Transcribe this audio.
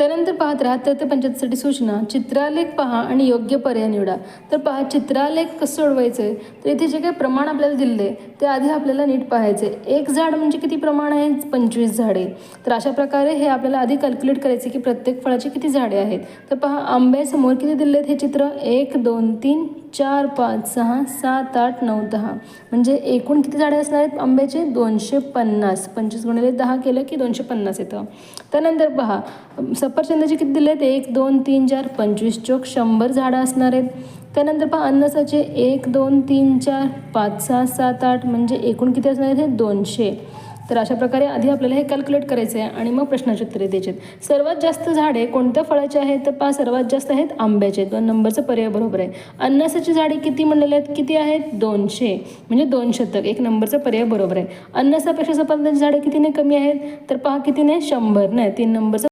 त्यानंतर पहा 73 ते 75साठी सूचना. चित्रालेख पहा आणि योग्य पर्याय निवडा. तर पहा चित्रालेख कसं सोडवायचं आहे, तर इथे जे काही प्रमाण आपल्याला दिले ते आधी आपल्याला नीट पाहायचं आहे. एक झाड म्हणजे किती प्रमाण आहे? 25 झाडे. तर अशा प्रकारे हे आपल्याला आधी कॅल्क्युलेट करायचे की प्रत्येक फळाची किती झाडे आहेत. तर पहा आंब्यासमोर किती दिले आहेत हे चित्र? 1 2 3 4 5 6 7 8 9 10 म्हणजे एकूण किती झाडे असणार आहेत आंब्याचे? 250. 25 गुणिले 10 केलं की 250 येतं. त्यानंतर पहा सफरचंदाचे किती दिले आहेत? 1 2 3 4 25 चोक 100 झाडं असणार आहेत. त्यानंतर पहा अननसाचे 1 2 3 4 5 6 7 8 म्हणजे एकूण किती असणार आहेत हे? 200. तर अशा प्रकारे आधी आपल्याला हे कॅल्क्युलेट करायचं आहे आणि मग प्रश्नाची उत्तरे द्यायची आहेत. सर्वात जास्त झाडे कोणत्या फळाची आहेत? तर पहा सर्वात जास्त आहेत आंब्याचे. 2 नंबरचा पर्याय बरोबर आहे. अननसाची झाडे किती म्हणलेले आहेत? किती आहेत? 200 म्हणजे 2 शतक. 1 नंबरचा पर्याय बरोबर आहे. अननसापेक्षा सफरचंदाची झाडे कितीने कमी आहेत? तर पहा कितीने? 100 नाही. 3 नंबरचा